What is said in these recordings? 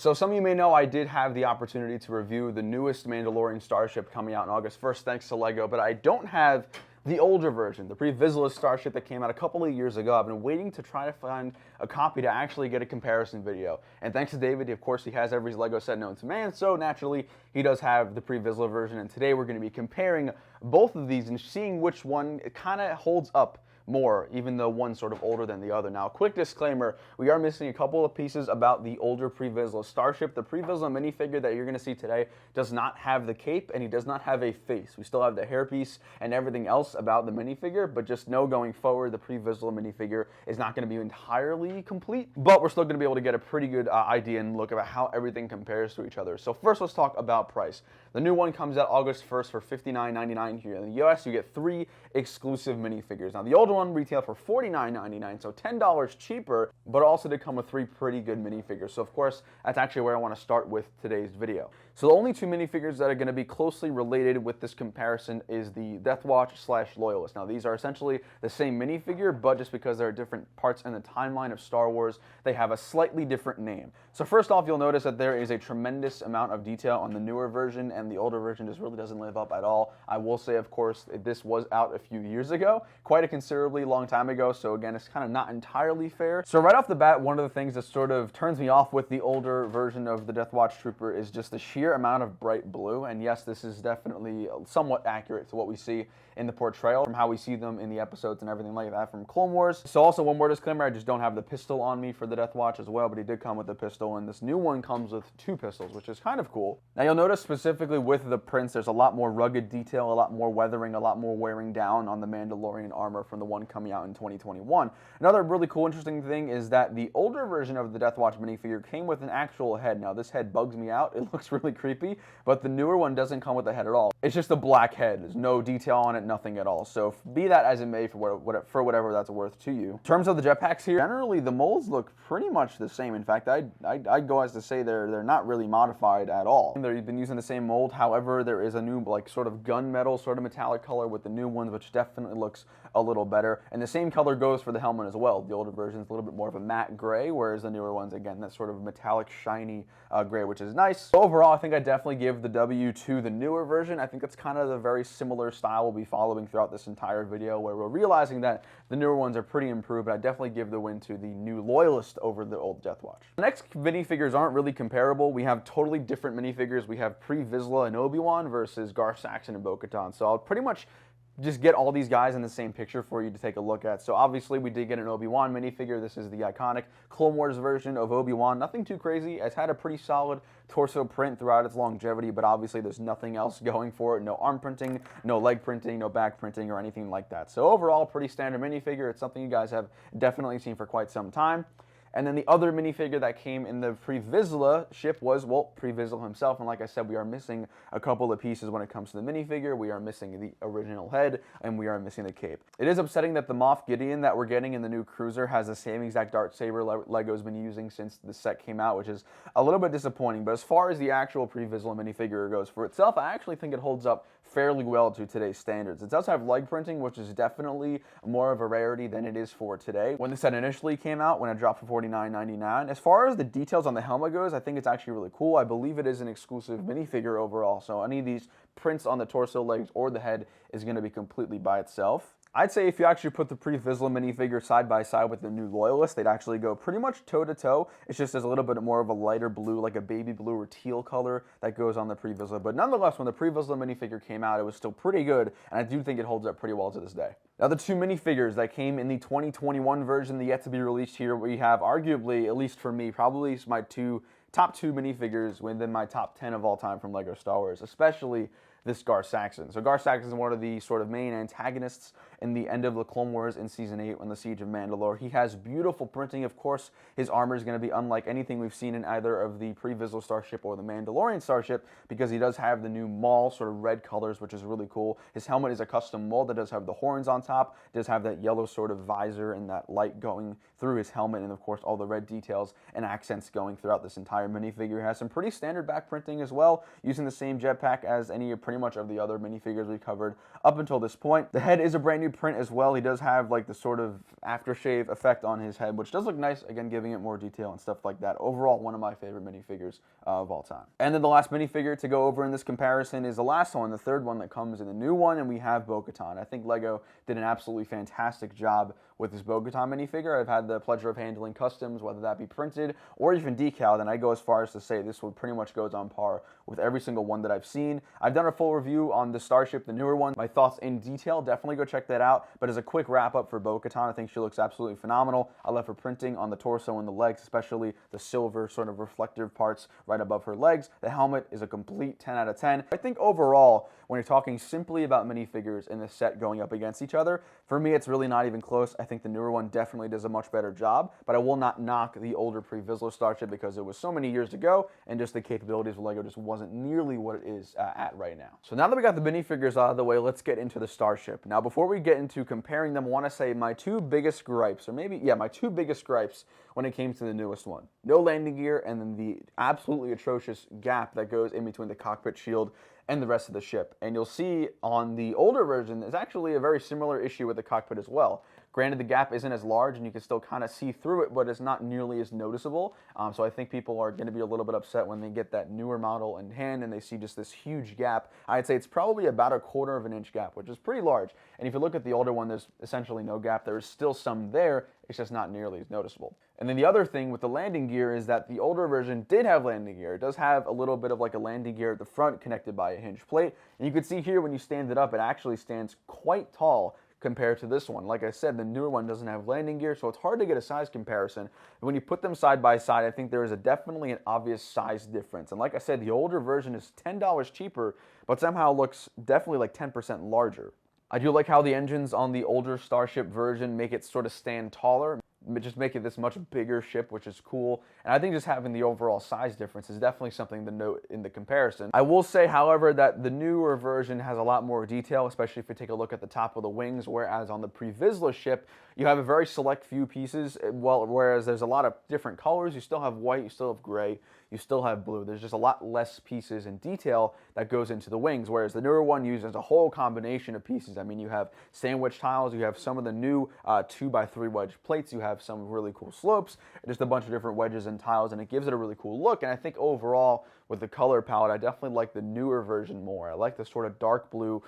So some of you may know I did have the opportunity to review the newest Mandalorian Starship coming out on August 1st, thanks to LEGO, but I don't have the older version, the pre-Vizsla Starship that came out a couple of years ago. I've been waiting to try to find a copy to actually get a comparison video. And thanks to David, of course, he has every LEGO set known to man, so naturally, he does have the pre-Vizsla version. And today we're going to be comparing both of these and seeing which one kind of holds up more, even though one's sort of older than the other. Now, quick disclaimer, we are missing a couple of pieces about the older pre-Vizsla Starship. The pre-Vizsla minifigure that you're going to see today does not have the cape, and he does not have a face. We still have the hairpiece and everything else about the minifigure, but just know going forward, the pre-Vizsla minifigure is not going to be entirely complete, but we're still going to be able to get a pretty good idea and look about how everything compares to each other. So first, let's talk about price. The new one comes out August 1st for $59.99 here. In the US, you get 3 exclusive minifigures. Now, the older one retailed for $49.99, so $10 cheaper, but also did come with 3 pretty good minifigures. So, of course, that's actually where I want to start with today's video. So the only 2 minifigures that are going to be closely related with this comparison is the Death Watch/Loyalist. Now, these are essentially the same minifigure, but just because there are different parts in the timeline of Star Wars, they have a slightly different name. So first off, you'll notice that there is a tremendous amount of detail on the newer version, and the older version just really doesn't live up at all. I will say, of course, this was out a few years ago, quite a considerably long time ago, so again, it's kind of not entirely fair. So right off the bat, one of the things that sort of turns me off with the older version of the Death Watch Trooper is just the sheer amount of bright blue, and yes, this is definitely somewhat accurate to what we see in the portrayal from how we see them in the episodes and everything like that from Clone Wars. So also one more disclaimer, I just don't have the pistol on me for the Death Watch as well, but he did come with the pistol, and this new one comes with 2 pistols, which is kind of cool. Now you'll notice specifically with the prints, there's a lot more rugged detail, a lot more weathering, a lot more wearing down on the Mandalorian armor from the one coming out in 2021. Another really cool, interesting thing is that the older version of the Death Watch minifigure came with an actual head. Now this head bugs me out, it looks really creepy, but the newer one doesn't come with a head at all. It's just a black head, there's no detail on it, nothing at all. So be that as it may for whatever that's worth to you. In terms of the jetpacks here, generally the molds look pretty much the same. In fact, I'd go as to say they're not really modified at all. They've been using the same mold, however, there is a new like sort of gunmetal, sort of metallic color with the new ones, which definitely looks a little better. And the same color goes for the helmet as well. The older version is a little bit more of a matte gray, whereas the newer ones, again, that sort of metallic, shiny gray, which is nice. So overall, I think I definitely give the W to the newer version. I think that's kind of the very similar style we'll be following throughout this entire video, where we're realizing that the newer ones are pretty improved, but I definitely give the win to the new Loyalist over the old Death Watch. The next minifigures aren't really comparable. We have totally different minifigures. We have pre-Vizsla and Obi-Wan versus Gar Saxon and Bo-Katan. So I'll pretty much just get all these guys in the same picture for you to take a look at. So obviously we did get an Obi-Wan minifigure. This is the iconic Clone Wars version of Obi-Wan. Nothing too crazy. It's had a pretty solid torso print throughout its longevity, but obviously there's nothing else going for it. No arm printing, no leg printing, no back printing, or anything like that. So overall, pretty standard minifigure. It's something you guys have definitely seen for quite some time. And then the other minifigure that came in the pre-Vizsla ship was, well, pre-Vizsla himself. And like I said, we are missing a couple of pieces when it comes to the minifigure. We are missing the original head, and we are missing the cape. It is upsetting that the Moff Gideon that we're getting in the new cruiser has the same exact dartsaber LEGO's been using since the set came out, which is a little bit disappointing. But as far as the actual pre-Vizsla minifigure goes for itself, I actually think it holds up fairly well to today's standards. It does have leg printing, which is definitely more of a rarity than it is for today. When the set initially came out, when it dropped for $49.99, as far as the details on the helmet goes, I think it's actually really cool. I believe it is an exclusive minifigure overall, so any of these prints on the torso, legs, or the head is going to be completely by itself. I'd say if you actually put the pre-Vizsla minifigure side by side with the new Loyalist, they'd actually go pretty much toe-to-toe. It's just there's a little bit more of a lighter blue, like a baby blue or teal color that goes on the pre-Vizsla. But nonetheless, when the pre-Vizsla minifigure came out, it was still pretty good, and I do think it holds up pretty well to this day. Now, the 2 minifigures that came in the 2021 version, the yet to be released here, we have arguably, at least for me, probably my top 2 minifigures within my top 10 of all time from LEGO Star Wars, especially this Gar Saxon. So Gar Saxon is one of the sort of main antagonists in the end of the Clone Wars in Season 8 when the Siege of Mandalore. He has beautiful printing. Of course, his armor is going to be unlike anything we've seen in either of the pre-Vizsla Starship or the Mandalorian Starship, because he does have the new Maul sort of red colors, which is really cool. His helmet is a custom mold that does have the horns on top, does have that yellow sort of visor and that light going through his helmet, and of course all the red details and accents going throughout this entire minifigure. He has some pretty standard back printing as well, using the same jetpack as any pretty pretty much of the other minifigures we covered up until this point. The head is a brand new print as well. He does have like the sort of aftershave effect on his head, which does look nice, again, giving it more detail and stuff like that. Overall, one of my favorite minifigures of all time. And then the last minifigure to go over in this comparison is the last one, the third one that comes in the new one, and we have Bo-Katan. I think LEGO did an absolutely fantastic job with this Bo-Katan minifigure. I've had the pleasure of handling customs, whether that be printed or even decaled, and I go as far as to say this one pretty much goes on par with every single one that I've seen. I've done a full review on the Starship, the newer one. My thoughts in detail, definitely go check that out. But as a quick wrap up for Bo-Katan, I think she looks absolutely phenomenal. I love her printing on the torso and the legs, especially the silver sort of reflective parts right above her legs. The helmet is a complete 10 out of 10. I think overall, when you're talking simply about minifigures in this set going up against each other, for me, it's really not even close. I think the newer one definitely does a much better job, but I will not knock the older pre-Vizsla Starship because it was so many years ago, and just the capabilities of LEGO just wasn't nearly what it is at right now. So now that we got the minifigures out of the way, let's get into the Starship. Now, before we get into comparing them, I want to say my two biggest gripes, or maybe, yeah, my two biggest gripes when it came to the newest one. No landing gear, and then the absolutely atrocious gap that goes in between the cockpit shield and the rest of the ship. And you'll see on the older version, there's actually a very similar issue with the cockpit as well. Granted, the gap isn't as large and you can still kind of see through it, but it's not nearly as noticeable. So I think people are going to be a little bit upset when they get that newer model in hand and they see just this huge gap. I'd say it's probably about 1/4 of an inch gap, which is pretty large. And if you look at the older one, there's essentially no gap. There is still some there. It's just not nearly as noticeable. And then the other thing with the landing gear is that the older version did have landing gear. It does have a little bit of like a landing gear at the front connected by a hinge plate. And you can see here when you stand it up, it actually stands quite tall compared to this one. Like I said, the newer one doesn't have landing gear, so it's hard to get a size comparison. When you put them side by side, I think there is definitely an obvious size difference. And like I said, the older version is $10 cheaper, but somehow looks definitely like 10% larger. I do like how the engines on the older Starship version make it sort of stand taller, just make it this much bigger ship, which is cool. And I think just having the overall size difference is definitely something to note in the comparison. I will say, however, that the newer version has a lot more detail, especially if you take a look at the top of the wings, whereas on the pre-Vizsla ship, you have a very select few pieces, whereas there's a lot of different colors. You still have white, you still have gray, you still have blue. There's just a lot less pieces and detail that goes into the wings, whereas the newer one uses a whole combination of pieces. I mean, you have sandwich tiles, you have some of the new 2x3 wedge plates, you have some really cool slopes, just a bunch of different wedges and tiles, and it gives it a really cool look. And I think overall, with the color palette, I definitely like the newer version more. I like the sort of dark blue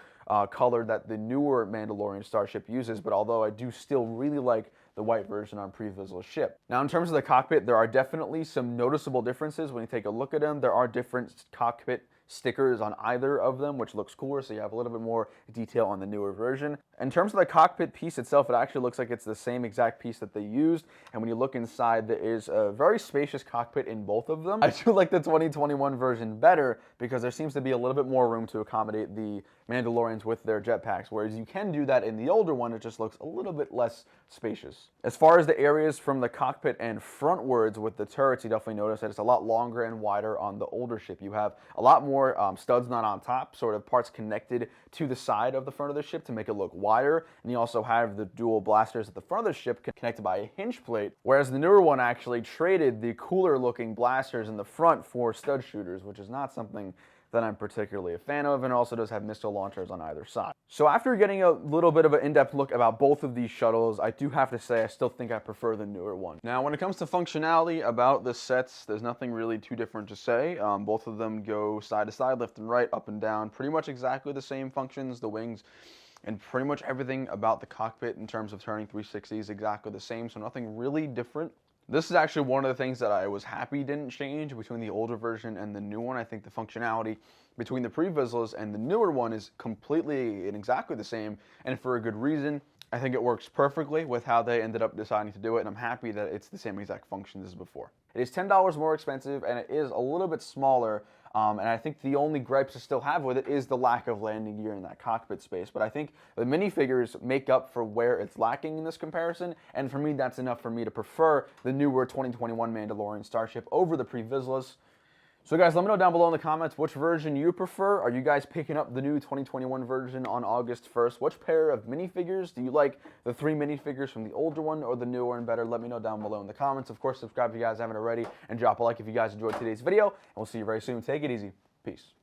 color that the newer Mandalorian Starship uses, but although I do still really like the white version on pre-Vizsla ship. Now, in terms of the cockpit, there are definitely some noticeable differences when you take a look at them. There are different cockpit stickers on either of them, which looks cooler, so you have a little bit more detail on the newer version. In terms of the cockpit piece itself, it actually looks like it's the same exact piece that they used, and when you look inside, there is a very spacious cockpit in both of them. I do like the 2021 version better because there seems to be a little bit more room to accommodate the Mandalorians with their jetpacks, whereas you can do that in the older one. It just looks a little bit less spacious. As far as the areas from the cockpit and frontwards with the turrets, you definitely notice that it's a lot longer and wider on the older ship. You have a lot more studs not on top, sort of parts connected to the side of the front of the ship to make it look wider, and you also have the dual blasters at the front of the ship connected by a hinge plate, whereas the newer one actually traded the cooler looking blasters in the front for stud shooters, which is not something that I'm particularly a fan of, and also does have missile launchers on either side. So after getting a little bit of an in-depth look about both of these shuttles, I do have to say I still think I prefer the newer one. Now, when it comes to functionality about the sets, there's nothing really too different to say. Both of them go side to side, left and right, up and down, pretty much exactly the same functions. The wings and pretty much everything about the cockpit in terms of turning 360 is exactly the same, so nothing really different. This is actually one of the things that I was happy didn't change between the older version and the new one. I think the functionality between the pre-Vizslas and the newer one is completely and exactly the same, and for a good reason. I think it works perfectly with how they ended up deciding to do it, and I'm happy that it's the same exact functions as before. It is $10 more expensive, and it is a little bit smaller, and I think the only gripes I still have with it is the lack of landing gear in that cockpit space. But I think the minifigures make up for where it's lacking in this comparison, and for me, that's enough for me to prefer the newer 2021 Mandalorian Starship over the pre-Vizslas. So guys, let me know down below in the comments which version you prefer. Are you guys picking up the new 2021 version on August 1st? Which pair of minifigures? Do you like the 3 minifigures from the older one or the newer one better? Let me know down below in the comments. Of course, subscribe if you guys haven't already, and drop a like if you guys enjoyed today's video. And we'll see you very soon. Take it easy. Peace.